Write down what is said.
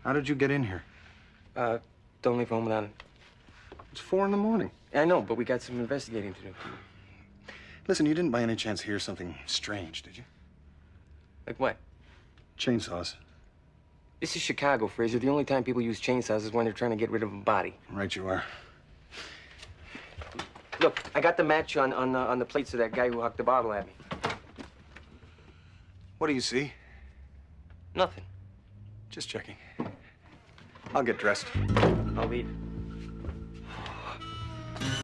How did you get in here? Don't leave home without it. It's 4 in the morning. I know, but we got some investigating to do. Listen, you didn't by any chance hear something strange, did you? Like what? Chainsaws. This is Chicago, Fraser. The only time people use chainsaws is when they're trying to get rid of a body. Right you are. Look, I got the match on the plates of that guy who hucked the bottle at me. What do you see? Nothing. Just checking. I'll get dressed. I'll leave.